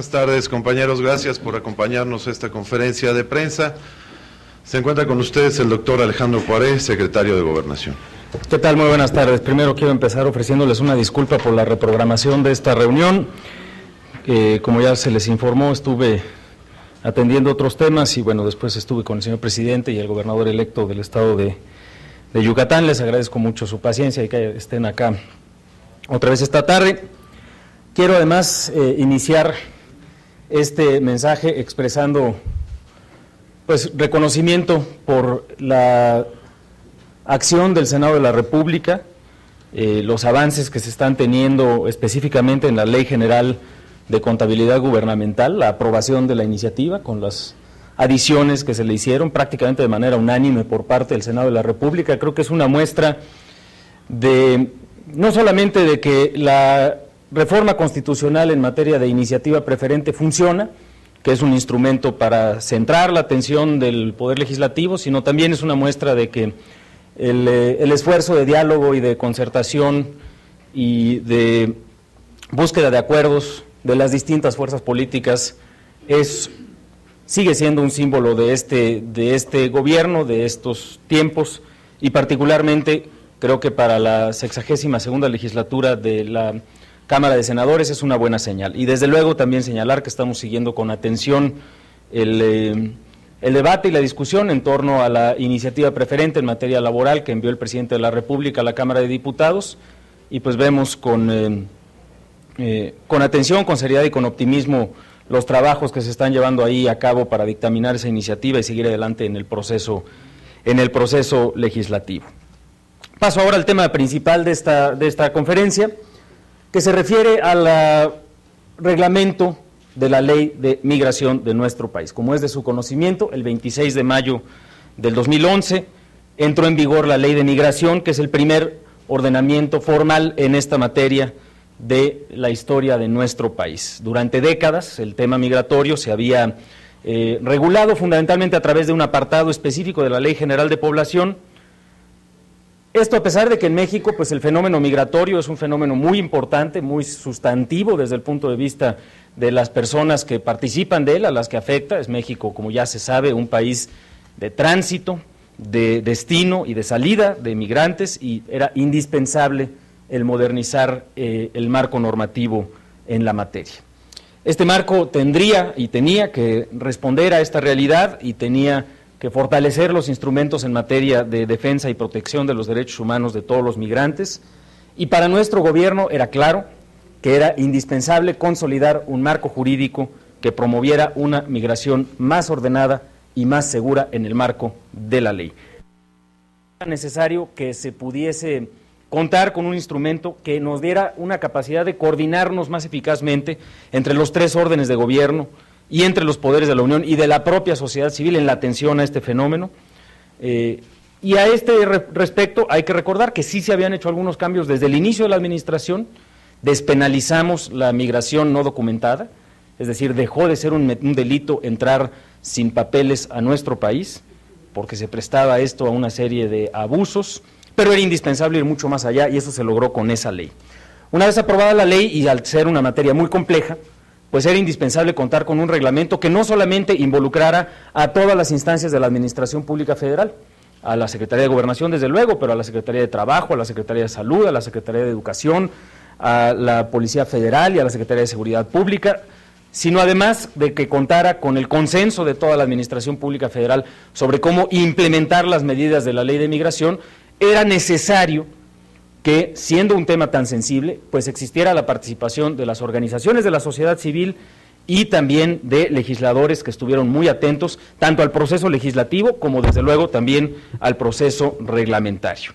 Buenas tardes, compañeros. Gracias por acompañarnos a esta conferencia de prensa. Se encuentra con ustedes el doctor Alejandro Poiré, secretario de Gobernación. ¿Qué tal? Muy buenas tardes. Primero quiero empezar ofreciéndoles una disculpa por la reprogramación de esta reunión. Como ya se les informó, estuve atendiendo otros temas y bueno, después estuve con el señor presidente y el gobernador electo del estado de Yucatán. Les agradezco mucho su paciencia y que estén acá otra vez esta tarde. Quiero además iniciar este mensaje expresando pues reconocimiento por la acción del Senado de la República, los avances que se están teniendo específicamente en la Ley General de Contabilidad Gubernamental, la aprobación de la iniciativa con las adiciones que se le hicieron prácticamente de manera unánime por parte del Senado de la República. Creo que es una muestra de no solamente de que la reforma constitucional en materia de iniciativa preferente funciona, que es un instrumento para centrar la atención del Poder Legislativo, sino también es una muestra de que el esfuerzo de diálogo y de concertación y de búsqueda de acuerdos de las distintas fuerzas políticas sigue siendo un símbolo de este gobierno, de estos tiempos, y particularmente creo que para la 62ª legislatura de la Cámara de Senadores es una buena señal. Y desde luego también señalar que estamos siguiendo con atención el debate y la discusión en torno a la iniciativa preferente en materia laboral que envió el presidente de la República a la Cámara de Diputados, y pues vemos con atención, con seriedad y con optimismo los trabajos que se están llevando ahí a cabo para dictaminar esa iniciativa y seguir adelante en el proceso legislativo. Paso ahora al tema principal de esta conferencia, que se refiere al reglamento de la Ley de Migración de nuestro país. Como es de su conocimiento, el 26 de mayo del 2011 entró en vigor la Ley de Migración, que es el primer ordenamiento formal en esta materia de la historia de nuestro país. Durante décadas el tema migratorio se había regulado fundamentalmente a través de un apartado específico de la Ley General de Población. Esto a pesar de que en México pues el fenómeno migratorio es un fenómeno muy importante, muy sustantivo desde el punto de vista de las personas que participan de él, a las que afecta. Es México, como ya se sabe, un país de tránsito, de destino y de salida de migrantes, y era indispensable el modernizar el marco normativo en la materia. Este marco tendría y tenía que responder a esta realidad y tenía que fortalecer los instrumentos en materia de defensa y protección de los derechos humanos de todos los migrantes, y para nuestro gobierno era claro que era indispensable consolidar un marco jurídico que promoviera una migración más ordenada y más segura en el marco de la ley. Era necesario que se pudiese contar con un instrumento que nos diera una capacidad de coordinarnos más eficazmente entre los tres órdenes de gobierno y entre los poderes de la Unión y de la propia sociedad civil en la atención a este fenómeno. Y a este respecto hay que recordar que sí se habían hecho algunos cambios desde el inicio de la administración. Despenalizamos la migración no documentada, es decir, dejó de ser un delito entrar sin papeles a nuestro país, porque se prestaba esto a una serie de abusos, pero era indispensable ir mucho más allá y eso se logró con esa ley. Una vez aprobada la ley, y al ser una materia muy compleja, pues era indispensable contar con un reglamento que no solamente involucrara a todas las instancias de la Administración Pública Federal, a la Secretaría de Gobernación desde luego, pero a la Secretaría de Trabajo, a la Secretaría de Salud, a la Secretaría de Educación, a la Policía Federal y a la Secretaría de Seguridad Pública, sino además de que contara con el consenso de toda la Administración Pública Federal sobre cómo implementar las medidas de la Ley de Migración. Era necesario que, siendo un tema tan sensible, pues existiera la participación de las organizaciones de la sociedad civil y también de legisladores que estuvieron muy atentos tanto al proceso legislativo como desde luego también al proceso reglamentario.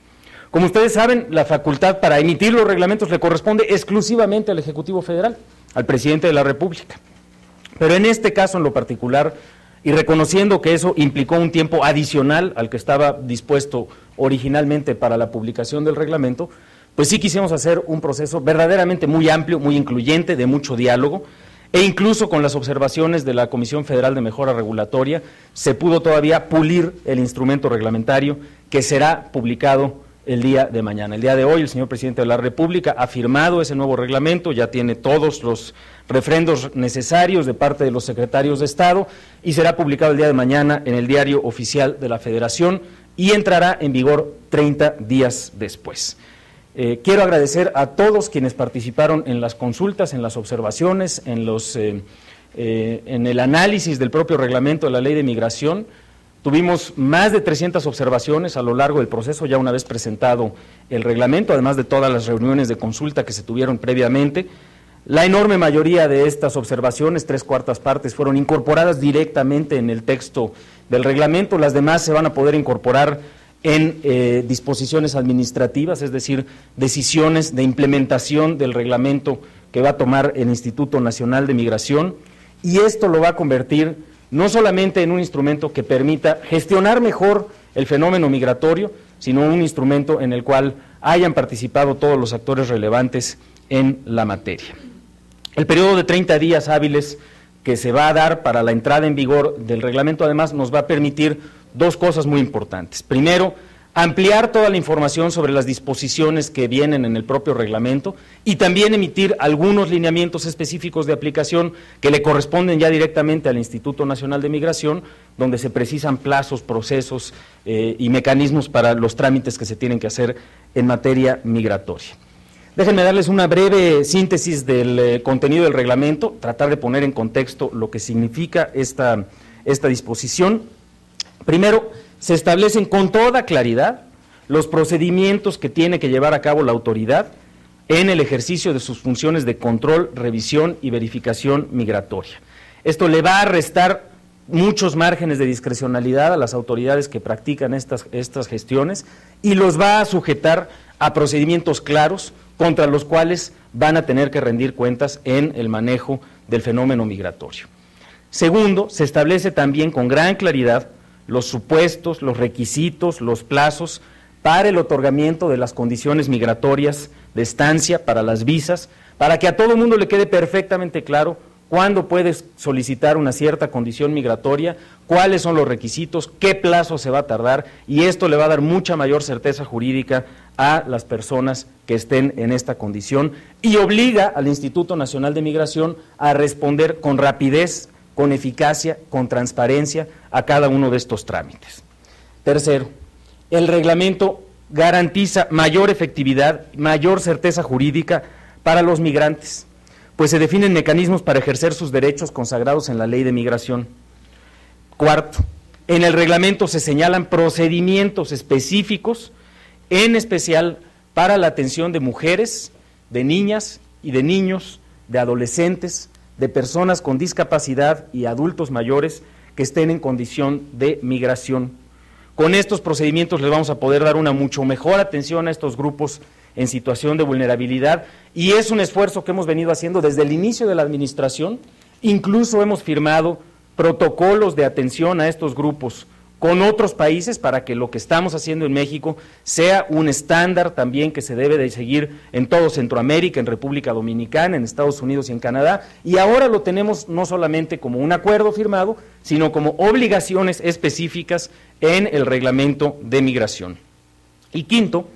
Como ustedes saben, la facultad para emitir los reglamentos le corresponde exclusivamente al Ejecutivo Federal, al Presidente de la República. Pero en este caso en lo particular, y reconociendo que eso implicó un tiempo adicional al que estaba dispuesto originalmente para la publicación del reglamento, pues sí quisimos hacer un proceso verdaderamente muy amplio, muy incluyente, de mucho diálogo, e incluso con las observaciones de la Comisión Federal de Mejora Regulatoria se pudo todavía pulir el instrumento reglamentario que será publicado el día de mañana. El día de hoy el señor presidente de la República ha firmado ese nuevo reglamento, ya tiene todos los refrendos necesarios de parte de los secretarios de Estado y será publicado el día de mañana en el Diario Oficial de la Federación y entrará en vigor 30 días después. Quiero agradecer a todos quienes participaron en las consultas, en las observaciones, en el análisis del propio reglamento de la Ley de Migración. Tuvimos más de 300 observaciones a lo largo del proceso, ya una vez presentado el reglamento, además de todas las reuniones de consulta que se tuvieron previamente. La enorme mayoría de estas observaciones, 3/4 partes, fueron incorporadas directamente en el texto del reglamento, las demás se van a poder incorporar en disposiciones administrativas, es decir, decisiones de implementación del reglamento que va a tomar el Instituto Nacional de Migración, y esto lo va a convertir no solamente en un instrumento que permita gestionar mejor el fenómeno migratorio, sino un instrumento en el cual hayan participado todos los actores relevantes en la materia. El periodo de 30 días hábiles que se va a dar para la entrada en vigor del reglamento, además, nos va a permitir dos cosas muy importantes. Primero, ampliar toda la información sobre las disposiciones que vienen en el propio reglamento y también emitir algunos lineamientos específicos de aplicación que le corresponden ya directamente al Instituto Nacional de Migración, donde se precisan plazos, procesos y mecanismos para los trámites que se tienen que hacer en materia migratoria. Déjenme darles una breve síntesis del contenido del reglamento, tratar de poner en contexto lo que significa esta disposición. Primero, se establecen con toda claridad los procedimientos que tiene que llevar a cabo la autoridad en el ejercicio de sus funciones de control, revisión y verificación migratoria. Esto le va a restar muchos márgenes de discrecionalidad a las autoridades que practican estas gestiones y los va a sujetar a procedimientos claros contra los cuales van a tener que rendir cuentas en el manejo del fenómeno migratorio. Segundo, se establece también con gran claridad los supuestos, los requisitos, los plazos para el otorgamiento de las condiciones migratorias de estancia para las visas, para que a todo mundo le quede perfectamente claro cuándo puedes solicitar una cierta condición migratoria, cuáles son los requisitos, qué plazo se va a tardar, y esto le va a dar mucha mayor certeza jurídica a las personas que estén en esta condición y obliga al Instituto Nacional de Migración a responder con rapidez, con eficacia, con transparencia a cada uno de estos trámites. Tercero, el reglamento garantiza mayor efectividad, mayor certeza jurídica para los migrantes, pues se definen mecanismos para ejercer sus derechos consagrados en la Ley de Migración. Cuarto, en el reglamento se señalan procedimientos específicos, en especial para la atención de mujeres, de niñas y de niños, de adolescentes, de personas con discapacidad y adultos mayores que estén en condición de migración. Con estos procedimientos les vamos a poder dar una mucho mejor atención a estos grupos en situación de vulnerabilidad, y es un esfuerzo que hemos venido haciendo desde el inicio de la administración. Incluso hemos firmado protocolos de atención a estos grupos con otros países para que lo que estamos haciendo en México sea un estándar también que se debe de seguir en todo Centroamérica, en República Dominicana, en Estados Unidos y en Canadá, y ahora lo tenemos no solamente como un acuerdo firmado, sino como obligaciones específicas en el reglamento de migración. Y quinto,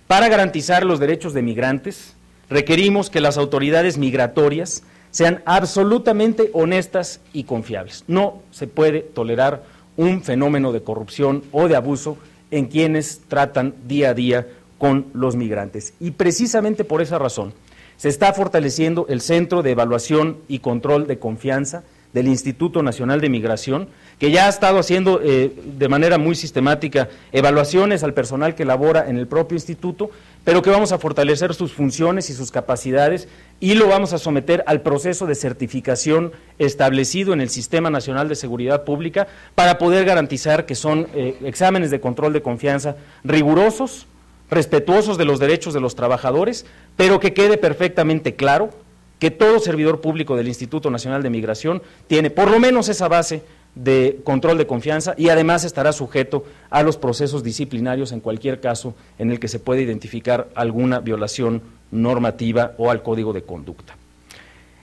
para garantizar los derechos de migrantes, requerimos que las autoridades migratorias sean absolutamente honestas y confiables. No se puede tolerar un fenómeno de corrupción o de abuso en quienes tratan día a día con los migrantes. Y precisamente por esa razón se está fortaleciendo el Centro de Evaluación y Control de Confianza del Instituto Nacional de Migración, que ya ha estado haciendo de manera muy sistemática evaluaciones al personal que labora en el propio instituto, pero que vamos a fortalecer sus funciones y sus capacidades y lo vamos a someter al proceso de certificación establecido en el Sistema Nacional de Seguridad Pública para poder garantizar que son exámenes de control de confianza rigurosos, respetuosos de los derechos de los trabajadores, pero que quede perfectamente claro que todo servidor público del Instituto Nacional de Migración tiene por lo menos esa base de control de confianza y además estará sujeto a los procesos disciplinarios en cualquier caso en el que se pueda identificar alguna violación normativa o al Código de Conducta.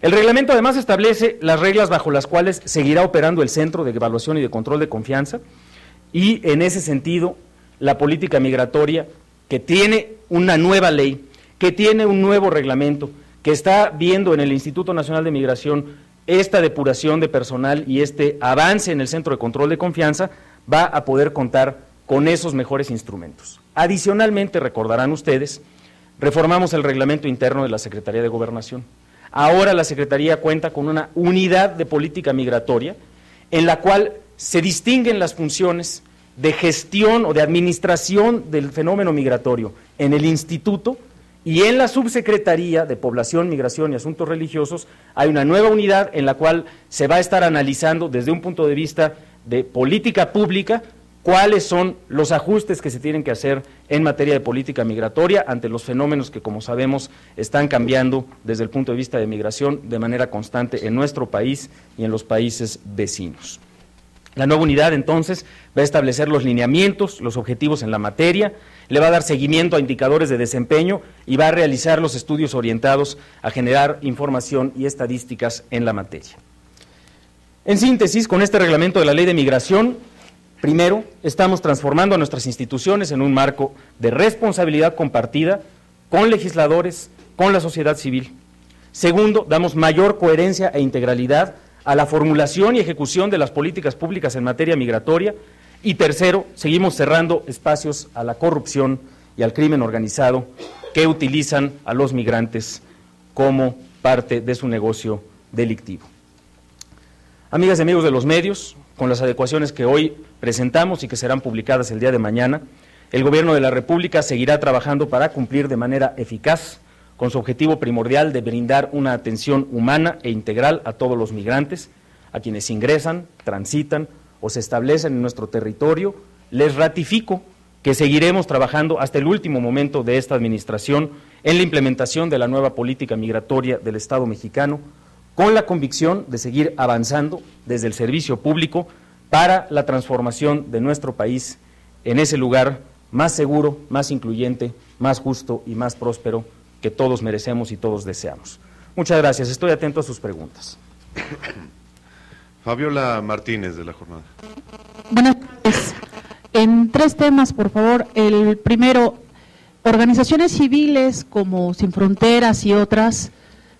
El reglamento además establece las reglas bajo las cuales seguirá operando el Centro de Evaluación y de Control de Confianza, y en ese sentido la política migratoria que tiene una nueva ley, que tiene un nuevo reglamento, que está viendo en el Instituto Nacional de Migración esta depuración de personal y este avance en el Centro de Control de Confianza, va a poder contar con esos mejores instrumentos. Adicionalmente, recordarán ustedes, reformamos el reglamento interno de la Secretaría de Gobernación. Ahora la Secretaría cuenta con una unidad de política migratoria en la cual se distinguen las funciones de gestión o de administración del fenómeno migratorio en el instituto, y en la Subsecretaría de Población, Migración y Asuntos Religiosos hay una nueva unidad en la cual se va a estar analizando desde un punto de vista de política pública cuáles son los ajustes que se tienen que hacer en materia de política migratoria ante los fenómenos que, como sabemos, están cambiando desde el punto de vista de migración de manera constante en nuestro país y en los países vecinos. La nueva unidad, entonces, va a establecer los lineamientos, los objetivos en la materia, le va a dar seguimiento a indicadores de desempeño y va a realizar los estudios orientados a generar información y estadísticas en la materia. En síntesis, con este reglamento de la Ley de Migración, primero, estamos transformando a nuestras instituciones en un marco de responsabilidad compartida con legisladores, con la sociedad civil. Segundo, damos mayor coherencia e integralidad a la formulación y ejecución de las políticas públicas en materia migratoria. Y tercero, seguimos cerrando espacios a la corrupción y al crimen organizado que utilizan a los migrantes como parte de su negocio delictivo. Amigas y amigos de los medios, con las adecuaciones que hoy presentamos y que serán publicadas el día de mañana, el Gobierno de la República seguirá trabajando para cumplir de manera eficaz con su objetivo primordial de brindar una atención humana e integral a todos los migrantes, a quienes ingresan, transitan o se establecen en nuestro territorio. Les ratifico que seguiremos trabajando hasta el último momento de esta administración en la implementación de la nueva política migratoria del Estado mexicano, con la convicción de seguir avanzando desde el servicio público para la transformación de nuestro país en ese lugar más seguro, más incluyente, más justo y más próspero que todos merecemos y todos deseamos. Muchas gracias, estoy atento a sus preguntas. Fabiola Martínez, de La Jornada. Buenas tardes. En 3 temas, por favor. El primero, organizaciones civiles como Sin Fronteras y otras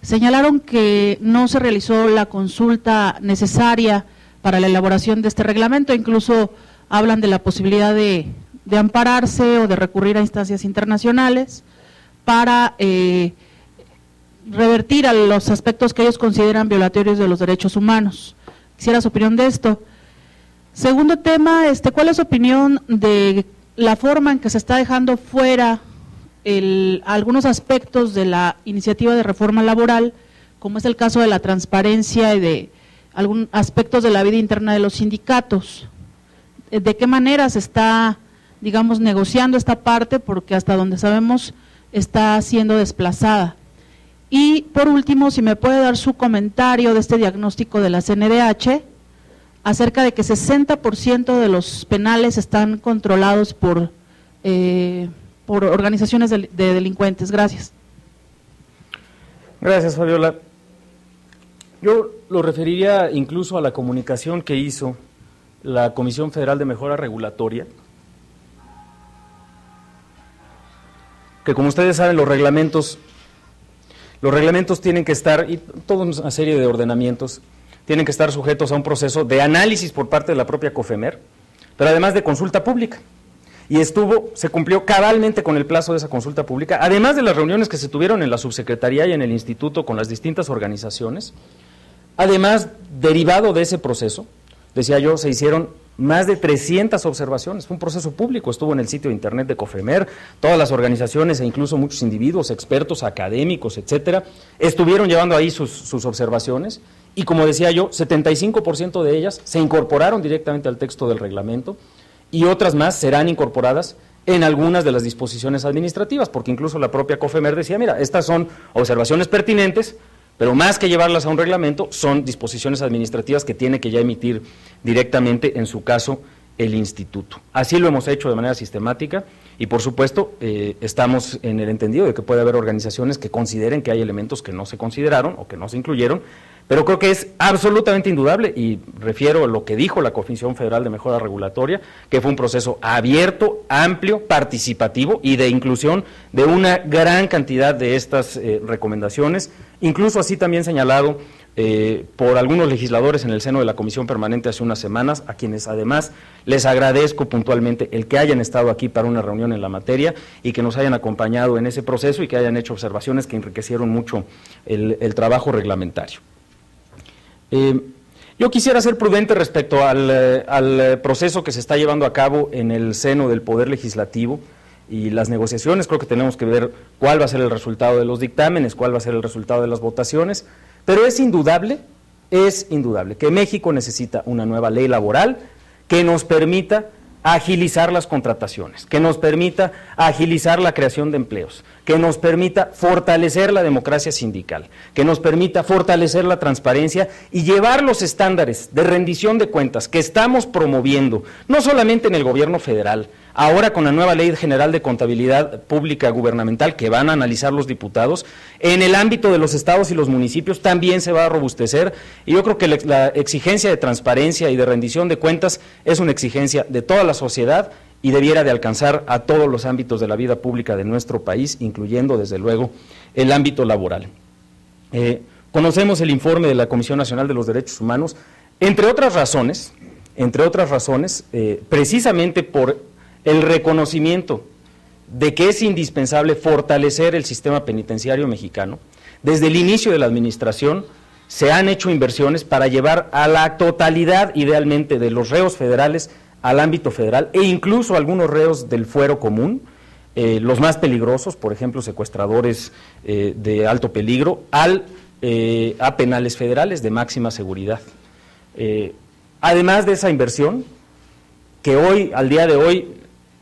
señalaron que no se realizó la consulta necesaria para la elaboración de este reglamento, incluso hablan de la posibilidad de ampararse o de recurrir a instancias internacionales para revertir a los aspectos que ellos consideran violatorios de los derechos humanos. Quisiera su opinión de esto. Segundo tema, ¿cuál es su opinión de la forma en que se está dejando fuera algunos aspectos de la iniciativa de reforma laboral, como es el caso de la transparencia y de algunos aspectos de la vida interna de los sindicatos? ¿De qué manera se está, digamos, negociando esta parte? Porque hasta donde sabemos está siendo desplazada. Y por último, si me puede dar su comentario de este diagnóstico de la CNDH acerca de que 60% de los penales están controlados por organizaciones de delincuentes. Gracias. Gracias, Fabiola. Yo lo referiría incluso a la comunicación que hizo la Comisión Federal de Mejora Regulatoria, que como ustedes saben los reglamentos tienen que estar, y toda una serie de ordenamientos, tienen que estar sujetos a un proceso de análisis por parte de la propia COFEMER, pero además de consulta pública. Y se cumplió cabalmente con el plazo de esa consulta pública, además de las reuniones que se tuvieron en la subsecretaría y en el instituto con las distintas organizaciones. Además, derivado de ese proceso, decía yo, se hicieron más de 300 observaciones, fue un proceso público, estuvo en el sitio de internet de COFEMER, todas las organizaciones e incluso muchos individuos, expertos, académicos, etcétera, estuvieron llevando ahí sus observaciones, y como decía yo, 75% de ellas se incorporaron directamente al texto del reglamento, y otras más serán incorporadas en algunas de las disposiciones administrativas, porque incluso la propia COFEMER decía, mira, estas son observaciones pertinentes, pero más que llevarlas a un reglamento, son disposiciones administrativas que tiene que ya emitir directamente, en su caso, el instituto. Así lo hemos hecho de manera sistemática y, por supuesto, estamos en el entendido de que puede haber organizaciones que consideren que hay elementos que no se consideraron o que no se incluyeron, Pero creo que es absolutamente indudable, y refiero a lo que dijo la Comisión Federal de Mejora Regulatoria, que fue un proceso abierto, amplio, participativo y de inclusión de una gran cantidad de estas recomendaciones, incluso así también señalado por algunos legisladores en el seno de la Comisión Permanente hace unas semanas, a quienes además les agradezco puntualmente el que hayan estado aquí para una reunión en la materia y que nos hayan acompañado en ese proceso y que hayan hecho observaciones que enriquecieron mucho el trabajo reglamentario. Yo quisiera ser prudente respecto al proceso que se está llevando a cabo en el seno del Poder Legislativo y las negociaciones. Creo que tenemos que ver cuál va a ser el resultado de los dictámenes, cuál va a ser el resultado de las votaciones, pero es indudable que México necesita una nueva ley laboral que nos permita agilizar las contrataciones, que nos permita agilizar la creación de empleos, que nos permita fortalecer la democracia sindical, que nos permita fortalecer la transparencia y llevar los estándares de rendición de cuentas que estamos promoviendo, no solamente en el gobierno federal, ahora con la nueva Ley General de Contabilidad Pública Gubernamental que van a analizar los diputados, en el ámbito de los estados y los municipios también se va a robustecer, y yo creo que la exigencia de transparencia y de rendición de cuentas es una exigencia de toda la sociedad y debiera de alcanzar a todos los ámbitos de la vida pública de nuestro país, incluyendo desde luego el ámbito laboral. Conocemos el informe de la Comisión Nacional de los Derechos Humanos, entre otras razones, precisamente por el reconocimiento de que es indispensable fortalecer el sistema penitenciario mexicano. Desde el inicio de la administración se han hecho inversiones para llevar a la totalidad, idealmente, de los reos federales al ámbito federal e incluso algunos reos del fuero común, los más peligrosos, por ejemplo, secuestradores de alto peligro, a penales federales de máxima seguridad. Además de esa inversión, que hoy, al día de hoy,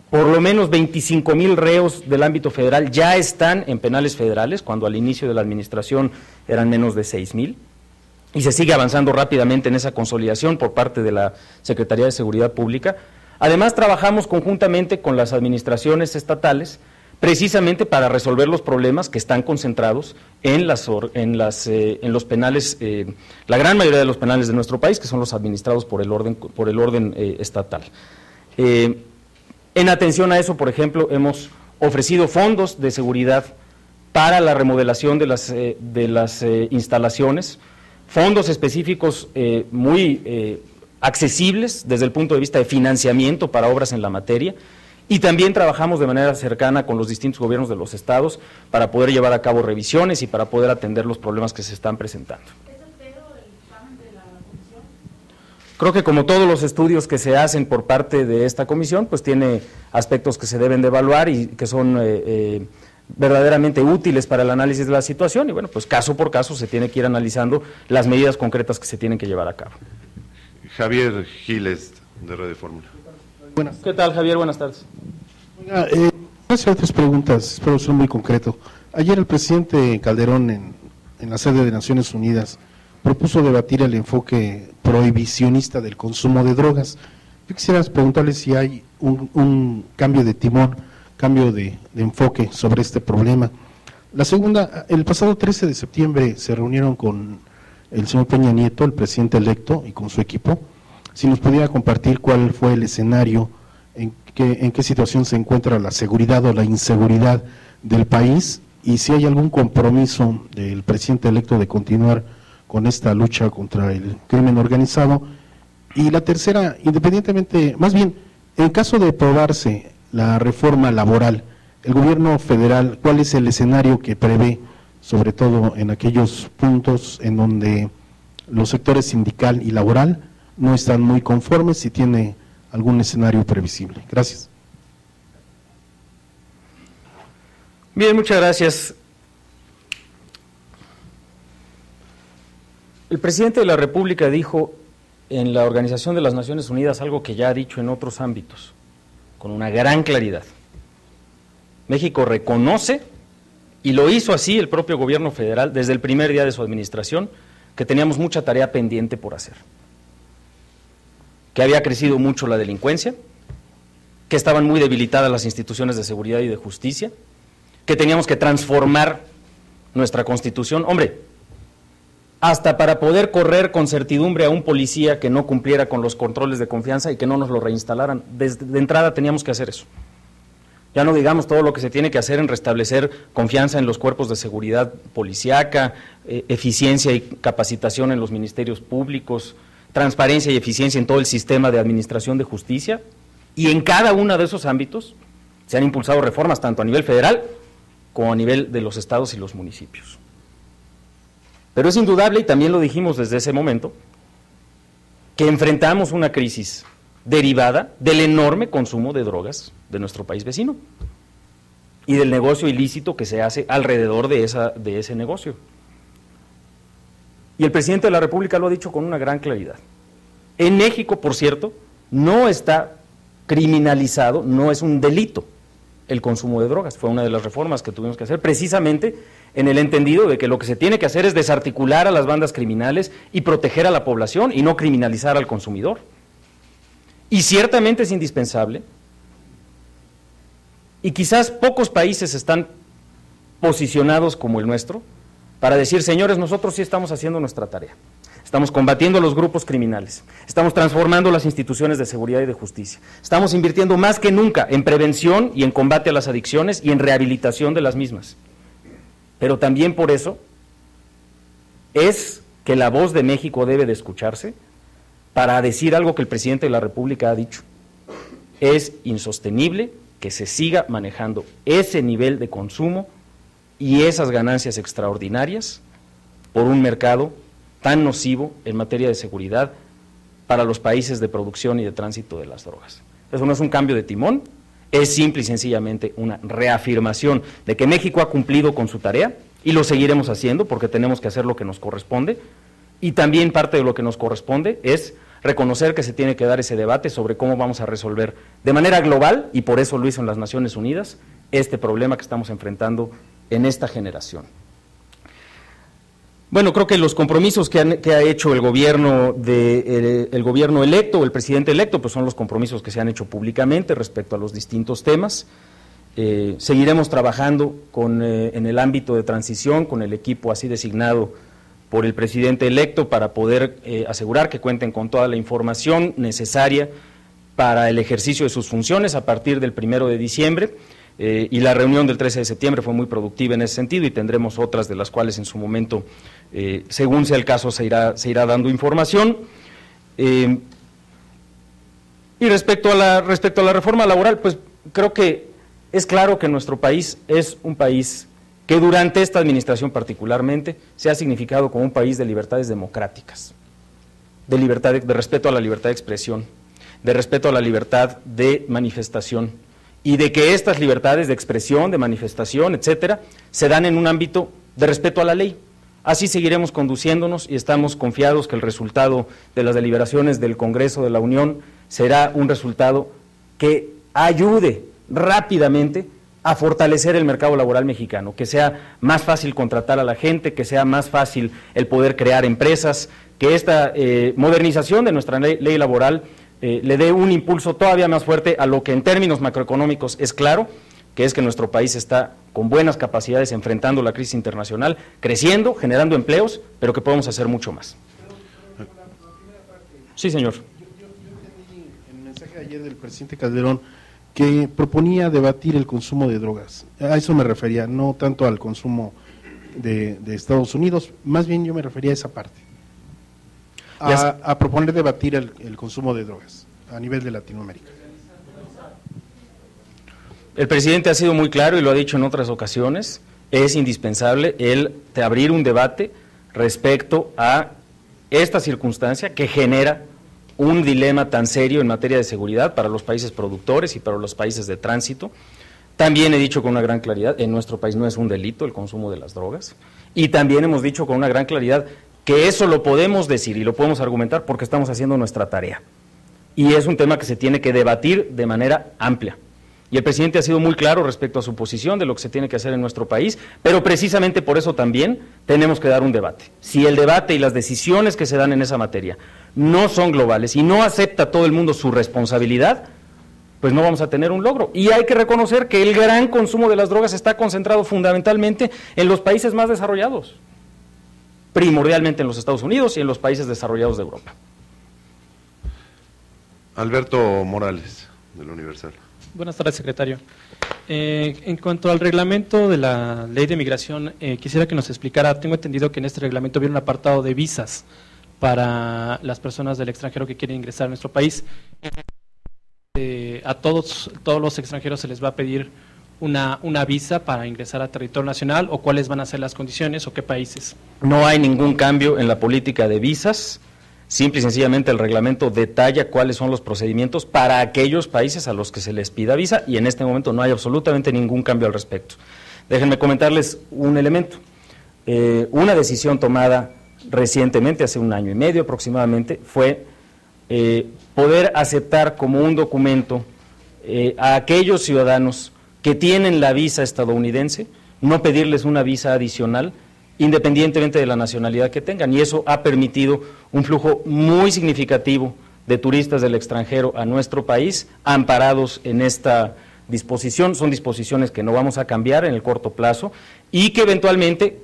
por lo menos 25,000 reos del ámbito federal ya están en penales federales, cuando al inicio de la administración eran menos de 6,000, y se sigue avanzando rápidamente en esa consolidación por parte de la Secretaría de Seguridad Pública. Además, trabajamos conjuntamente con las administraciones estatales, precisamente para resolver los problemas que están concentrados en los penales, la gran mayoría de los penales de nuestro país, que son los administrados por el orden estatal. En atención a eso, por ejemplo, hemos ofrecido fondos de seguridad para la remodelación de las instalaciones, fondos específicos muy accesibles desde el punto de vista de financiamiento para obras en la materia, y también trabajamos de manera cercana con los distintos gobiernos de los estados para poder llevar a cabo revisiones y para poder atender los problemas que se están presentando. Creo que como todos los estudios que se hacen por parte de esta comisión, pues tiene aspectos que se deben de evaluar y que son verdaderamente útiles para el análisis de la situación, y bueno, pues caso por caso se tiene que ir analizando las medidas concretas que se tienen que llevar a cabo. Javier Giles, de Radio Fórmula. Buenas. ¿Qué tal, Javier? Buenas tardes. Oiga, hacer otras preguntas, espero ser muy concreto. Ayer el presidente Calderón en la sede de Naciones Unidas propuso debatir el enfoque prohibicionista del consumo de drogas. Yo quisiera preguntarle si hay un cambio de timón, cambio de enfoque sobre este problema. La segunda, el pasado 13 de septiembre se reunieron con el señor Peña Nieto, el presidente electo, y con su equipo. Si nos pudiera compartir cuál fue el escenario, en qué situación se encuentra la seguridad o la inseguridad del país, y si hay algún compromiso del presidente electo de continuar con esta lucha contra el crimen organizado. Y la tercera, independientemente, más bien, en caso de aprobarse la reforma laboral, el gobierno federal, ¿cuál es el escenario que prevé, sobre todo en aquellos puntos en donde los sectores sindical y laboral no están muy conformes, si tiene algún escenario previsible? Gracias. Bien, muchas gracias. El presidente de la República dijo en la Organización de las Naciones Unidas algo que ya ha dicho en otros ámbitos, con una gran claridad. México reconoce, y lo hizo así el propio gobierno federal desde el primer día de su administración, que teníamos mucha tarea pendiente por hacer. Que había crecido mucho la delincuencia, que estaban muy debilitadas las instituciones de seguridad y de justicia, que teníamos que transformar nuestra Constitución. Hombre, hasta para poder correr con certidumbre a un policía que no cumpliera con los controles de confianza y que no nos lo reinstalaran. De entrada teníamos que hacer eso. Ya no digamos todo lo que se tiene que hacer en restablecer confianza en los cuerpos de seguridad policíaca, eficiencia y capacitación en los ministerios públicos, transparencia y eficiencia en todo el sistema de administración de justicia, y en cada uno de esos ámbitos se han impulsado reformas tanto a nivel federal como a nivel de los estados y los municipios. Pero es indudable, y también lo dijimos desde ese momento, que enfrentamos una crisis derivada del enorme consumo de drogas de nuestro país vecino y del negocio ilícito que se hace alrededor de ese negocio. Y el presidente de la República lo ha dicho con una gran claridad. En México, por cierto, no está criminalizado, no es un delito el consumo de drogas. Fue una de las reformas que tuvimos que hacer, precisamente en el entendido de que lo que se tiene que hacer es desarticular a las bandas criminales y proteger a la población y no criminalizar al consumidor. Y ciertamente es indispensable, y quizás pocos países están posicionados como el nuestro, para decir, señores, nosotros sí estamos haciendo nuestra tarea. Estamos combatiendo a los grupos criminales, estamos transformando las instituciones de seguridad y de justicia, estamos invirtiendo más que nunca en prevención y en combate a las adicciones y en rehabilitación de las mismas. Pero también por eso es que la voz de México debe de escucharse para decir algo que el presidente de la República ha dicho. Es insostenible que se siga manejando ese nivel de consumo y esas ganancias extraordinarias por un mercado tan nocivo en materia de seguridad para los países de producción y de tránsito de las drogas. Eso no es un cambio de timón, es simple y sencillamente una reafirmación de que México ha cumplido con su tarea y lo seguiremos haciendo porque tenemos que hacer lo que nos corresponde, y también parte de lo que nos corresponde es reconocer que se tiene que dar ese debate sobre cómo vamos a resolver de manera global, y por eso lo hizo en las Naciones Unidas, este problema que estamos enfrentando en esta generación. Bueno, creo que los compromisos que ha hecho el gobierno electo, o el presidente electo, pues son los compromisos que se han hecho públicamente respecto a los distintos temas. Seguiremos trabajando en el ámbito de transición con el equipo así designado por el presidente electo para poder asegurar que cuenten con toda la información necesaria para el ejercicio de sus funciones a partir del 1 de diciembre. Y la reunión del 13 de septiembre fue muy productiva en ese sentido, y tendremos otras de las cuales en su momento, según sea el caso, se irá dando información. Y respecto a la reforma laboral, pues creo que es claro que nuestro país es un país que durante esta administración particularmente se ha significado como un país de libertades democráticas, de respeto a la libertad de expresión, de respeto a la libertad de manifestación, y de que estas libertades de expresión, de manifestación, etcétera, se dan en un ámbito de respeto a la ley. Así seguiremos conduciéndonos y estamos confiados que el resultado de las deliberaciones del Congreso de la Unión será un resultado que ayude rápidamente a fortalecer el mercado laboral mexicano, que sea más fácil contratar a la gente, que sea más fácil el poder crear empresas, que esta modernización de nuestra ley laboral le dé un impulso todavía más fuerte a lo que en términos macroeconómicos es claro, que es que nuestro país está con buenas capacidades enfrentando la crisis internacional, creciendo, generando empleos, pero que podemos hacer mucho más. Sí, señor. Yo entendí en el mensaje de ayer del presidente Calderón que proponía debatir el consumo de drogas. A eso me refería, no tanto al consumo de Estados Unidos, más bien yo me refería a esa parte. A proponer debatir el consumo de drogas a nivel de Latinoamérica. El presidente ha sido muy claro y lo ha dicho en otras ocasiones, es indispensable abrir un debate respecto a esta circunstancia que genera un dilema tan serio en materia de seguridad para los países productores y para los países de tránsito. También he dicho con una gran claridad, en nuestro país no es un delito el consumo de las drogas, y también hemos dicho con una gran claridad que eso lo podemos decir y lo podemos argumentar porque estamos haciendo nuestra tarea. Y es un tema que se tiene que debatir de manera amplia. Y el presidente ha sido muy claro respecto a su posición de lo que se tiene que hacer en nuestro país, pero precisamente por eso también tenemos que dar un debate. Si el debate y las decisiones que se dan en esa materia no son globales y no acepta todo el mundo su responsabilidad, pues no vamos a tener un logro. Y hay que reconocer que el gran consumo de las drogas está concentrado fundamentalmente en los países más desarrollados. primordialmente en los Estados Unidos y en los países desarrollados de Europa. Alberto Morales, del Universal. Buenas tardes, secretario. En cuanto al reglamento de la ley de migración, quisiera que nos explicara, tengo entendido que en este reglamento viene un apartado de visas para las personas del extranjero que quieren ingresar a nuestro país. A todos los extranjeros se les va a pedir una visa para ingresar a territorio nacional, o cuáles van a ser las condiciones o qué países. No hay ningún cambio en la política de visas. Simple y sencillamente el reglamento detalla cuáles son los procedimientos para aquellos países a los que se les pida visa, y en este momento no hay absolutamente ningún cambio al respecto. Déjenme comentarles un elemento. Una decisión tomada recientemente, hace 1 año y medio aproximadamente, fue poder aceptar como un documento a aquellos ciudadanos que tienen la visa estadounidense, no pedirles una visa adicional, independientemente de la nacionalidad que tengan, y eso ha permitido un flujo muy significativo de turistas del extranjero a nuestro país, amparados en esta disposición. Son disposiciones que no vamos a cambiar en el corto plazo y que eventualmente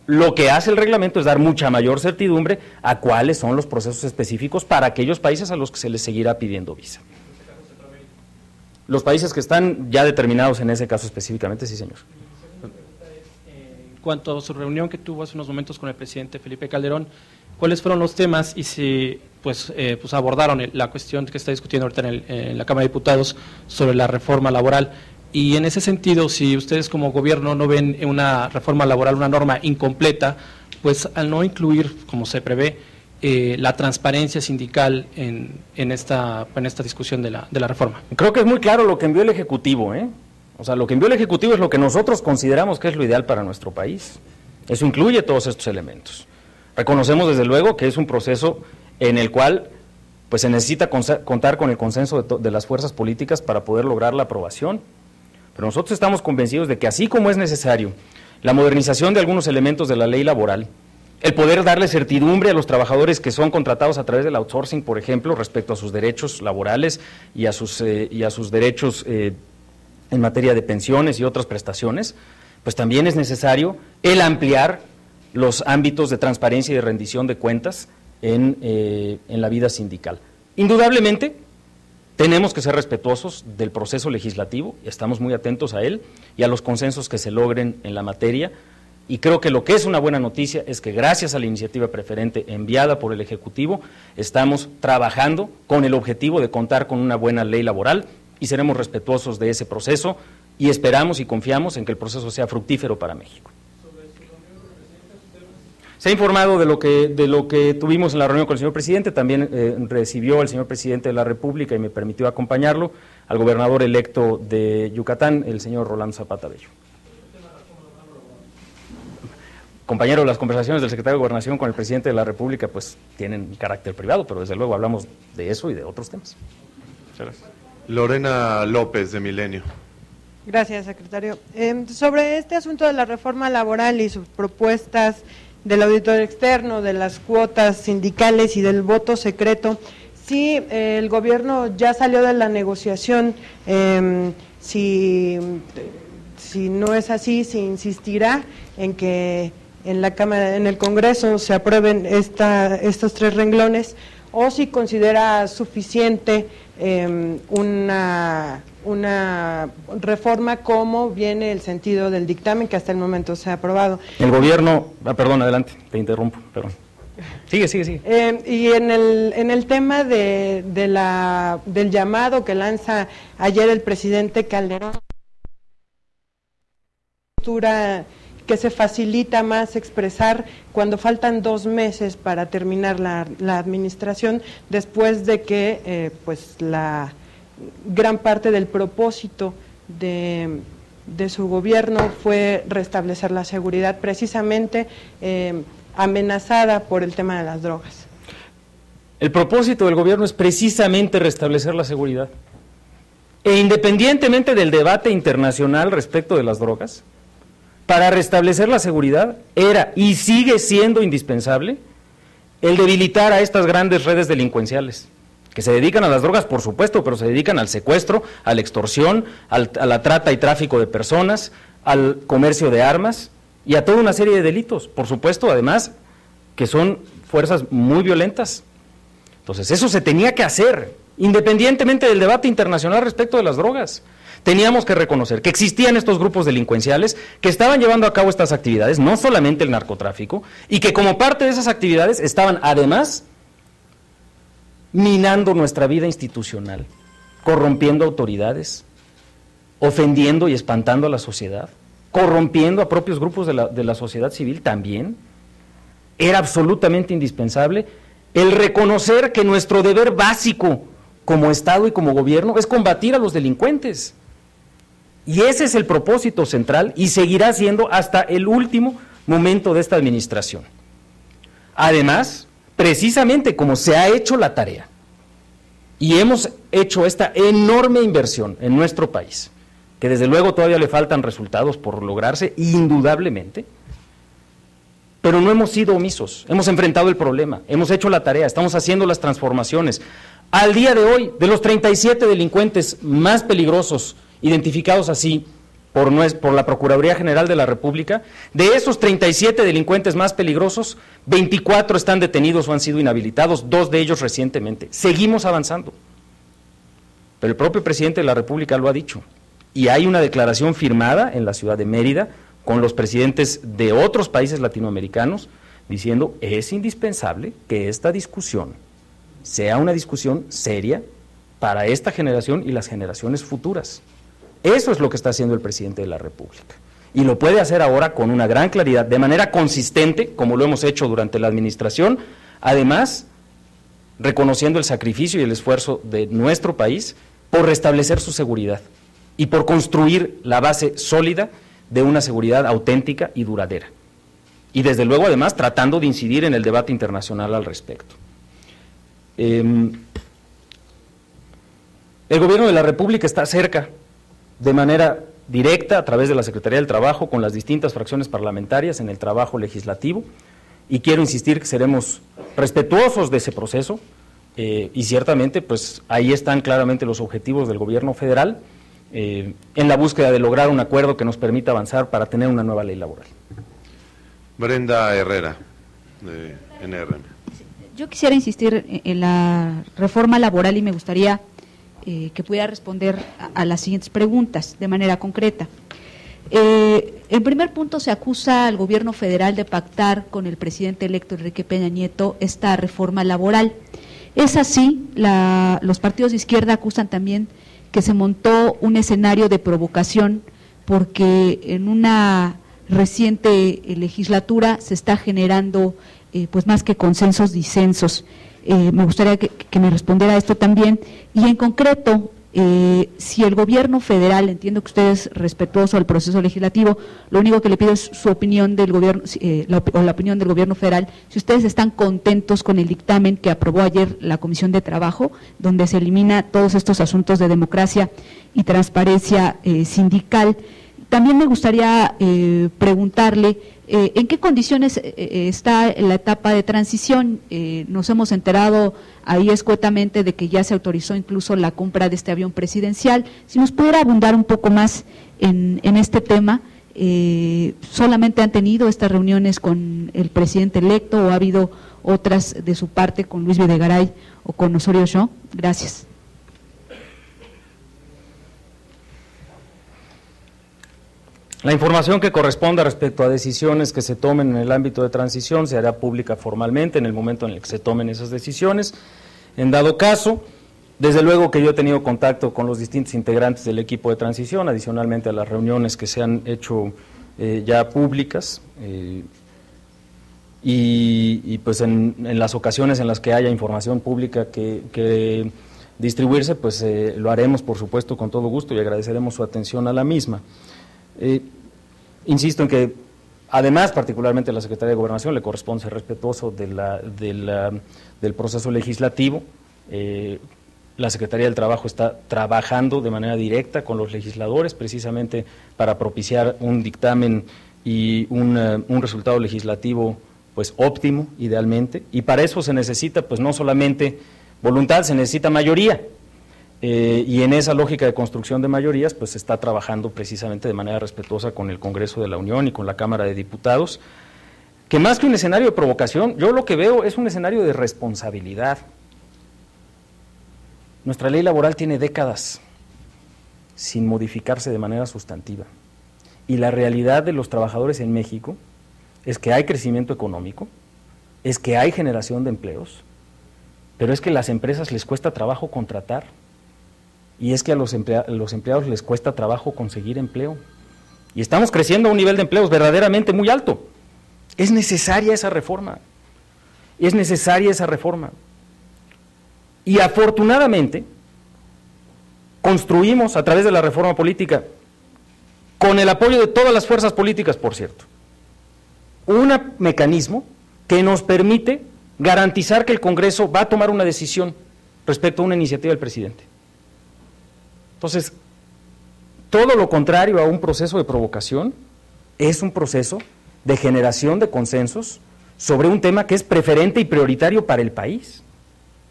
lo que hace el reglamento es dar mucha mayor certidumbre a cuáles son los procesos específicos para aquellos países a los que se les seguirá pidiendo visa. Los países que están ya determinados en ese caso específicamente, sí, señor. En cuanto a su reunión que tuvo hace unos momentos con el presidente Felipe Calderón, ¿cuáles fueron los temas y si pues abordaron la cuestión que está discutiendo ahorita en la Cámara de Diputados sobre la reforma laboral? Y en ese sentido, si ustedes como gobierno no ven una reforma laboral una norma incompleta, pues al no incluir, como se prevé, la transparencia sindical en esta discusión de la reforma. Creo que es muy claro lo que envió el Ejecutivo, O sea, lo que envió el Ejecutivo es lo que nosotros consideramos que es lo ideal para nuestro país. Eso incluye todos estos elementos. Reconocemos desde luego que es un proceso en el cual pues se necesita contar con el consenso de las fuerzas políticas para poder lograr la aprobación. Pero nosotros estamos convencidos de que así como es necesario la modernización de algunos elementos de la ley laboral, el poder darle certidumbre a los trabajadores que son contratados a través del outsourcing, por ejemplo, respecto a sus derechos laborales y a sus derechos en materia de pensiones y otras prestaciones, pues también es necesario el ampliar los ámbitos de transparencia y de rendición de cuentas en la vida sindical. Indudablemente, tenemos que ser respetuosos del proceso legislativo, estamos muy atentos a él y a los consensos que se logren en la materia, y creo que lo que es una buena noticia es que gracias a la iniciativa preferente enviada por el Ejecutivo, estamos trabajando con el objetivo de contar con una buena ley laboral y seremos respetuosos de ese proceso y esperamos y confiamos en que el proceso sea fructífero para México. Se ha informado de lo que tuvimos en la reunión con el señor presidente. También recibió el señor presidente de la República y me permitió acompañarlo al gobernador electo de Yucatán, el señor Rolando Zapata Bello. Compañero, las conversaciones del secretario de Gobernación con el presidente de la República pues tienen carácter privado, pero desde luego hablamos de eso y de otros temas. Muchas gracias. Lorena López, de Milenio. Gracias, secretario. Sobre este asunto de la reforma laboral y sus propuestas del auditor externo, de las cuotas sindicales y del voto secreto, sí, el gobierno ya salió de la negociación. Si no es así, se insistirá en que en la Cámara, en el Congreso se aprueben estos 3 renglones, o si considera suficiente una reforma como viene el sentido del dictamen que hasta el momento se ha aprobado. El gobierno, perdón, adelante, te interrumpo, perdón. Sigue. Y en el tema del llamado que lanza ayer el presidente Calderón, que se facilita más expresar cuando faltan 2 meses para terminar la administración, después de que pues la gran parte del propósito de su gobierno fue restablecer la seguridad, precisamente amenazada por el tema de las drogas. El propósito del gobierno es precisamente restablecer la seguridad. E independientemente del debate internacional respecto de las drogas, para restablecer la seguridad era y sigue siendo indispensable el debilitar a estas grandes redes delincuenciales, que se dedican a las drogas, por supuesto, pero se dedican al secuestro, a la extorsión, a la trata y tráfico de personas, al comercio de armas y a toda una serie de delitos. Por supuesto, además, que son fuerzas muy violentas. Entonces, eso se tenía que hacer, independientemente del debate internacional respecto de las drogas. Teníamos que reconocer que existían estos grupos delincuenciales que estaban llevando a cabo estas actividades, no solamente el narcotráfico, y que como parte de esas actividades estaban además minando nuestra vida institucional, corrompiendo autoridades, ofendiendo y espantando a la sociedad, corrompiendo a propios grupos de la sociedad civil también. Era absolutamente indispensable el reconocer que nuestro deber básico como Estado y como gobierno es combatir a los delincuentes. Y ese es el propósito central y seguirá siendo hasta el último momento de esta administración. Además, precisamente como se ha hecho la tarea y hemos hecho esta enorme inversión en nuestro país, que desde luego todavía le faltan resultados por lograrse, indudablemente, pero no hemos sido omisos, hemos enfrentado el problema, hemos hecho la tarea, estamos haciendo las transformaciones. Al día de hoy, de los 37 delincuentes más peligrosos, identificados así por la Procuraduría General de la República, de esos 37 delincuentes más peligrosos, 24 están detenidos o han sido inhabilitados, 2 de ellos recientemente. Seguimos avanzando. Pero el propio presidente de la República lo ha dicho. Y hay una declaración firmada en la ciudad de Mérida con los presidentes de otros países latinoamericanos diciendo es indispensable que esta discusión sea una discusión seria para esta generación y las generaciones futuras. Eso es lo que está haciendo el presidente de la República. Y lo puede hacer ahora con una gran claridad, de manera consistente, como lo hemos hecho durante la administración, además reconociendo el sacrificio y el esfuerzo de nuestro país por restablecer su seguridad y por construir la base sólida de una seguridad auténtica y duradera. Y desde luego, además, tratando de incidir en el debate internacional al respecto. El gobierno de la República está cerca, de manera directa, a través de la Secretaría del Trabajo, con las distintas fracciones parlamentarias en el trabajo legislativo, y quiero insistir que seremos respetuosos de ese proceso, y ciertamente pues ahí están claramente los objetivos del gobierno federal, en la búsqueda de lograr un acuerdo que nos permita avanzar para tener una nueva ley laboral. Brenda Herrera, de NRM. Yo quisiera insistir en la reforma laboral y me gustaría que pudiera responder a las siguientes preguntas de manera concreta. En primer punto, se acusa al gobierno federal de pactar con el presidente electo Enrique Peña Nieto esta reforma laboral. Es así, los partidos de izquierda acusan también que se montó un escenario de provocación porque en una reciente legislatura se está generando pues más que consensos, disensos. Me gustaría que me respondiera a esto también, y en concreto, si el gobierno federal, entiendo que usted es respetuoso al proceso legislativo, lo único que le pido es su opinión del gobierno, la opinión del gobierno federal, si ustedes están contentos con el dictamen que aprobó ayer la Comisión de Trabajo, donde se elimina todos estos asuntos de democracia y transparencia sindical. También me gustaría preguntarle ¿en qué condiciones está la etapa de transición? Nos hemos enterado ahí escuetamente de que ya se autorizó incluso la compra de este avión presidencial. Si nos pudiera abundar un poco más en este tema, ¿solamente han tenido estas reuniones con el presidente electo o ha habido otras de su parte con Luis Videgaray o con Osorio Chong? Gracias. La información que corresponda respecto a decisiones que se tomen en el ámbito de transición se hará pública formalmente en el momento en el que se tomen esas decisiones. En dado caso, desde luego que yo he tenido contacto con los distintos integrantes del equipo de transición, adicionalmente a las reuniones que se han hecho ya públicas, y pues en las ocasiones en las que haya información pública que distribuirse, pues lo haremos por supuesto con todo gusto y agradeceremos su atención a la misma. Insisto en que además particularmente a la Secretaría de Gobernación le corresponde ser respetuoso del proceso legislativo. La Secretaría del Trabajo está trabajando de manera directa con los legisladores precisamente para propiciar un dictamen y un resultado legislativo pues óptimo idealmente, y para eso se necesita pues no solamente voluntad, se necesita mayoría. Y en esa lógica de construcción de mayorías, pues se está trabajando precisamente de manera respetuosa con el Congreso de la Unión y con la Cámara de Diputados. que más que un escenario de provocación, yo lo que veo es un escenario de responsabilidad. Nuestra ley laboral tiene décadas sin modificarse de manera sustantiva. Y la realidad de los trabajadores en México es que hay crecimiento económico, es que hay generación de empleos, pero es que a las empresas les cuesta trabajo contratar y es que a los empleados les cuesta trabajo conseguir empleo. Y estamos creciendo a un nivel de empleos verdaderamente muy alto. Es necesaria esa reforma, es necesaria esa reforma. Y afortunadamente construimos a través de la reforma política, con el apoyo de todas las fuerzas políticas, por cierto, un mecanismo que nos permite garantizar que el Congreso va a tomar una decisión respecto a una iniciativa del presidente. Entonces, todo lo contrario a un proceso de provocación, es un proceso de generación de consensos sobre un tema que es preferente y prioritario para el país.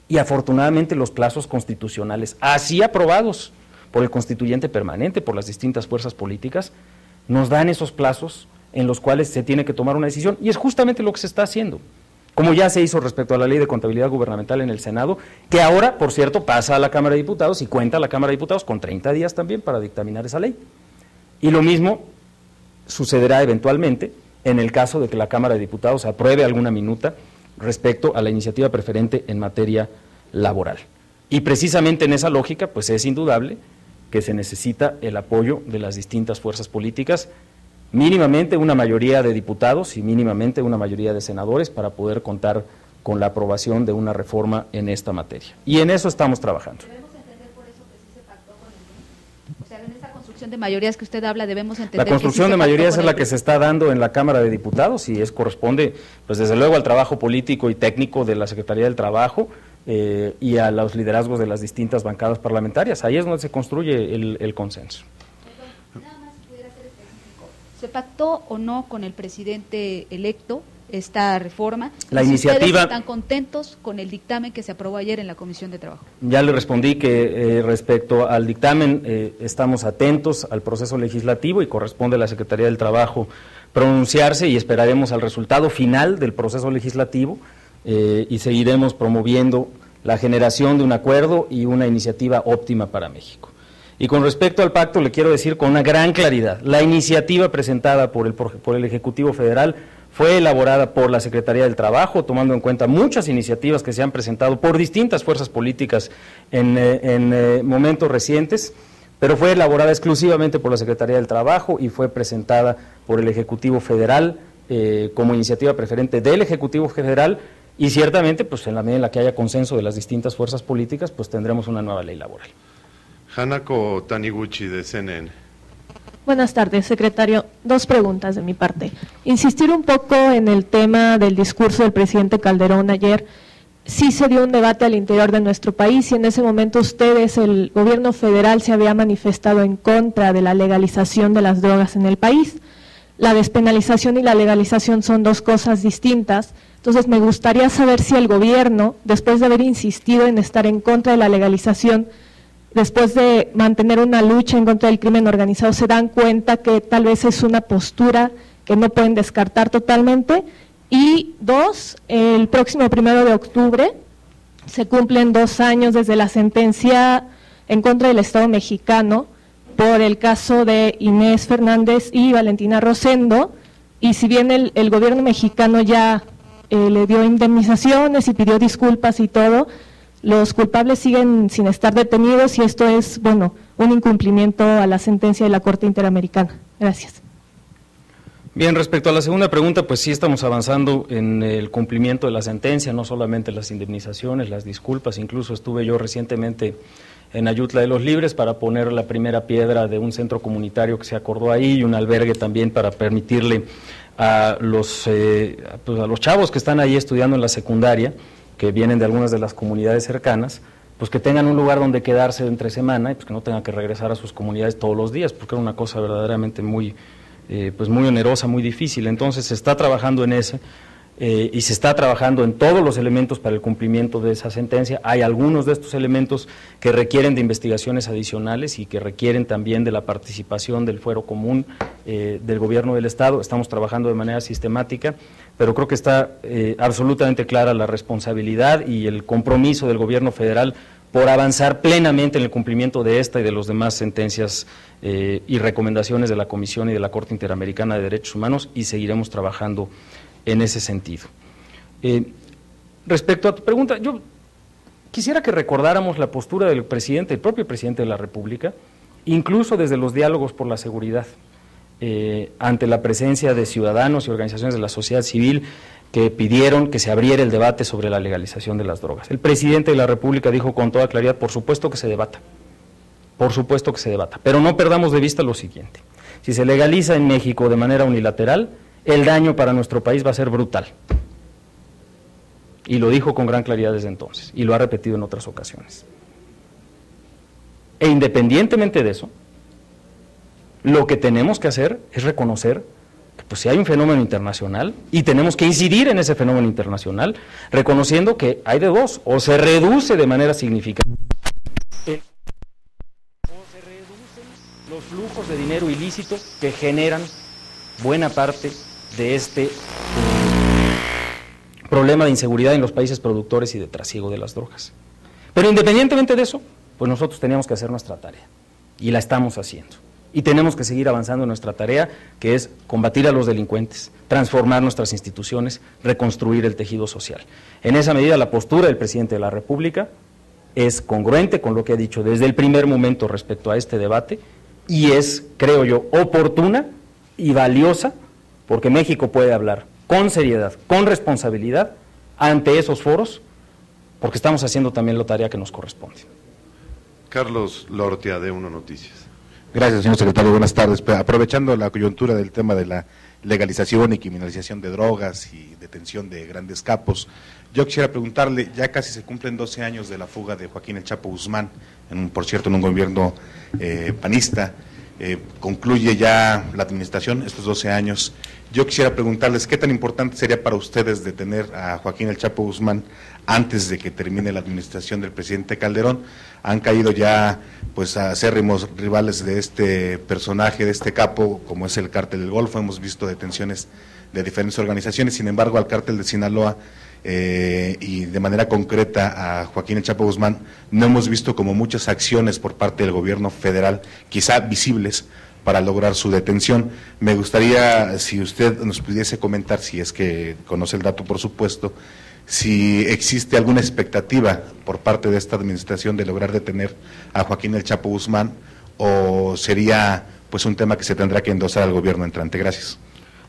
Y afortunadamente los plazos constitucionales, así aprobados por el constituyente permanente, por las distintas fuerzas políticas, nos dan esos plazos en los cuales se tiene que tomar una decisión, y es justamente lo que se está haciendo, como ya se hizo respecto a la Ley de Contabilidad Gubernamental en el Senado, que ahora, por cierto, pasa a la Cámara de Diputados y cuenta a la Cámara de Diputados con 30 días también para dictaminar esa ley. Y lo mismo sucederá eventualmente en el caso de que la Cámara de Diputados apruebe alguna minuta respecto a la iniciativa preferente en materia laboral. Y precisamente en esa lógica, pues es indudable que se necesita el apoyo de las distintas fuerzas políticas, mínimamente una mayoría de diputados y mínimamente una mayoría de senadores para poder contar con la aprobación de una reforma en esta materia. Y en eso estamos trabajando. Debemos entender por eso que sí se pactó con el... O sea, en esa construcción de mayorías que usted habla, debemos entender la construcción que sí de mayorías es la el... que se está dando en la Cámara de Diputados y corresponde, pues desde luego, al trabajo político y técnico de la Secretaría del Trabajo y a los liderazgos de las distintas bancadas parlamentarias. Ahí es donde se construye el consenso. Nada más si pudiera ser específico. ¿Se pactó o no con el presidente electo esta reforma? La ¿Y iniciativa... ¿Ustedes están contentos con el dictamen que se aprobó ayer en la Comisión de Trabajo? Ya le respondí que respecto al dictamen estamos atentos al proceso legislativo y corresponde a la Secretaría del Trabajo pronunciarse y esperaremos al resultado final del proceso legislativo y seguiremos promoviendo la generación de un acuerdo y una iniciativa óptima para México. Y con respecto al pacto le quiero decir con una gran claridad, la iniciativa presentada por el Ejecutivo Federal fue elaborada por la Secretaría del Trabajo, tomando en cuenta muchas iniciativas que se han presentado por distintas fuerzas políticas en momentos recientes, pero fue elaborada exclusivamente por la Secretaría del Trabajo y fue presentada por el Ejecutivo Federal como iniciativa preferente del Ejecutivo Federal, y ciertamente, pues en la medida en la que haya consenso de las distintas fuerzas políticas, pues tendremos una nueva ley laboral. Hanako Taniguchi, de CNN. Buenas tardes, secretario. Dos preguntas de mi parte. Insistir un poco en el tema del discurso del presidente Calderón ayer. Sí se dio un debate al interior de nuestro país y en ese momento ustedes, el gobierno federal, se había manifestado en contra de la legalización de las drogas en el país. La despenalización y la legalización son dos cosas distintas. Entonces me gustaría saber si el gobierno, después de haber insistido en estar en contra de la legalización, después de mantener una lucha en contra del crimen organizado, se dan cuenta que tal vez es una postura que no pueden descartar totalmente. Y dos, el próximo 1 de octubre se cumplen 2 años desde la sentencia en contra del Estado mexicano por el caso de Inés Fernández y Valentina Rosendo, y si bien el gobierno mexicano ya le dio indemnizaciones y pidió disculpas y todo, los culpables siguen sin estar detenidos y esto es, bueno, un incumplimiento a la sentencia de la Corte Interamericana. Gracias. Bien, respecto a la segunda pregunta, pues sí estamos avanzando en el cumplimiento de la sentencia, no solamente las indemnizaciones, las disculpas, incluso estuve yo recientemente en Ayutla de los Libres para poner la primera piedra de un centro comunitario que se acordó ahí y un albergue también para permitirle a los chavos que están ahí estudiando en la secundaria, que vienen de algunas de las comunidades cercanas, pues que tengan un lugar donde quedarse entre semana y pues que no tengan que regresar a sus comunidades todos los días, porque era una cosa verdaderamente muy onerosa, muy difícil. Entonces se está trabajando en ese. y se está trabajando en todos los elementos para el cumplimiento de esa sentencia. Hay algunos de estos elementos que requieren de investigaciones adicionales y que requieren también de la participación del fuero común del gobierno del Estado. Estamos trabajando de manera sistemática, pero creo que está absolutamente clara la responsabilidad y el compromiso del gobierno federal por avanzar plenamente en el cumplimiento de esta y de las demás sentencias y recomendaciones de la Comisión y de la Corte Interamericana de Derechos Humanos, y seguiremos trabajando en ese sentido. Respecto a tu pregunta, yo quisiera que recordáramos la postura del presidente, el propio presidente de la República, incluso desde los diálogos por la seguridad, ante la presencia de ciudadanos y organizaciones de la sociedad civil que pidieron que se abriera el debate sobre la legalización de las drogas. El presidente de la República dijo con toda claridad, por supuesto que se debata, pero no perdamos de vista lo siguiente: si se legaliza en México de manera unilateral, el daño para nuestro país va a ser brutal. Y lo dijo con gran claridad desde entonces, y lo ha repetido en otras ocasiones. E independientemente de eso, lo que tenemos que hacer es reconocer que pues, si hay un fenómeno internacional, y tenemos que incidir en ese fenómeno internacional, reconociendo que hay de dos: o se reduce de manera significativa, o se reducen los flujos de dinero ilícito que generan buena parte de este problema de inseguridad en los países productores y de trasiego de las drogas. Pero independientemente de eso, pues nosotros teníamos que hacer nuestra tarea, y la estamos haciendo. Y tenemos que seguir avanzando en nuestra tarea, que es combatir a los delincuentes, transformar nuestras instituciones, reconstruir el tejido social. En esa medida, la postura del presidente de la República es congruente con lo que ha dicho desde el primer momento respecto a este debate, y es, creo yo, oportuna y valiosa, porque México puede hablar con seriedad, con responsabilidad, ante esos foros, porque estamos haciendo también la tarea que nos corresponde. Carlos Lortia, de Uno Noticias. Gracias, señor secretario. Buenas tardes. Aprovechando la coyuntura del tema de la legalización y criminalización de drogas y detención de grandes capos, yo quisiera preguntarle, ya casi se cumplen 12 años de la fuga de Joaquín El Chapo Guzmán, por cierto, en un gobierno panista. Concluye ya la administración, estos 12 años. Yo quisiera preguntarles qué tan importante sería para ustedes detener a Joaquín El Chapo Guzmán antes de que termine la administración del presidente Calderón. Han caído ya pues acérrimos rivales de este personaje, de este capo, como es el Cártel del Golfo. Hemos visto detenciones de diferentes organizaciones. Sin embargo, al Cártel de Sinaloa y de manera concreta a Joaquín El Chapo Guzmán no hemos visto como muchas acciones por parte del gobierno federal, quizá visibles, para lograr su detención. Me gustaría, si usted nos pudiese comentar, si es que conoce el dato, por supuesto, si existe alguna expectativa por parte de esta administración de lograr detener a Joaquín El Chapo Guzmán, o sería pues un tema que se tendrá que endosar al gobierno entrante. Gracias.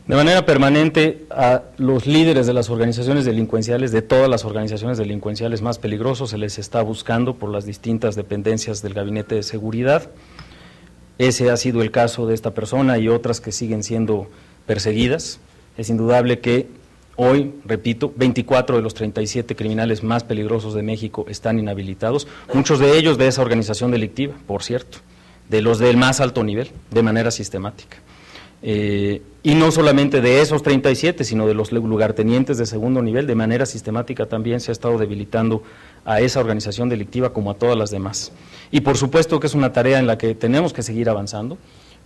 De manera permanente, a los líderes de las organizaciones delincuenciales, de todas las organizaciones delincuenciales más peligrosas, se les está buscando por las distintas dependencias del Gabinete de Seguridad. Ese ha sido el caso de esta persona y otras que siguen siendo perseguidas. Es indudable que hoy, repito, 24 de los 37 criminales más peligrosos de México están inhabilitados, muchos de ellos de esa organización delictiva, por cierto, de los del más alto nivel, de manera sistemática. Y no solamente de esos 37, sino de los lugartenientes de segundo nivel, de manera sistemática también se ha estado debilitando a esa organización delictiva como a todas las demás. Y por supuesto que es una tarea en la que tenemos que seguir avanzando,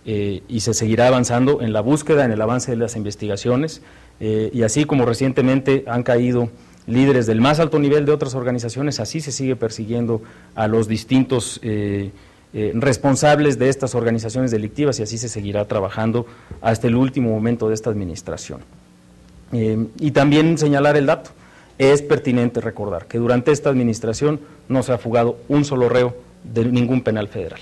y se seguirá avanzando en la búsqueda, en el avance de las investigaciones, y así como recientemente han caído líderes del más alto nivel de otras organizaciones, así se sigue persiguiendo a los distintos responsables de estas organizaciones delictivas, y así se seguirá trabajando hasta el último momento de esta administración. Y también señalar el dato, es pertinente recordar que durante esta administración no se ha fugado un solo reo de ningún penal federal.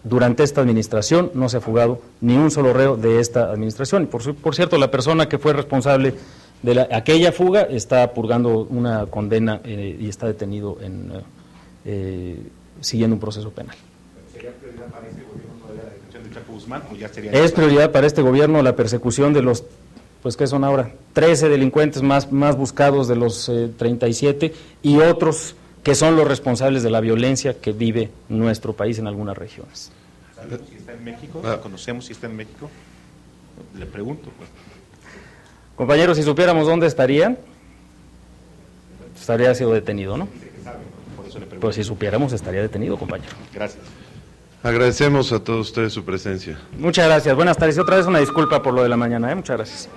Durante esta administración no se ha fugado ni un solo reo de esta administración. Por cierto, la persona que fue responsable de aquella fuga está purgando una condena y está detenido siguiendo un proceso penal. ¿Sería prioridad para este gobierno todavía la detención de Chapo Guzmán o ya sería? Es prioridad para este gobierno la persecución de los, pues ¿qué son ahora? 13 delincuentes más buscados de los 37 y otros que son los responsables de la violencia que vive nuestro país en algunas regiones. ¿Sabemos si está en México? ¿Conocemos si está en México? Le pregunto, pues. Compañeros, si supiéramos dónde estaría sido detenido, ¿no? Pues si supiéramos estaría detenido, compañero. Gracias. Agradecemos a todos ustedes su presencia. Muchas gracias. Buenas tardes. Y otra vez una disculpa por lo de la mañana, ¿eh? Muchas gracias.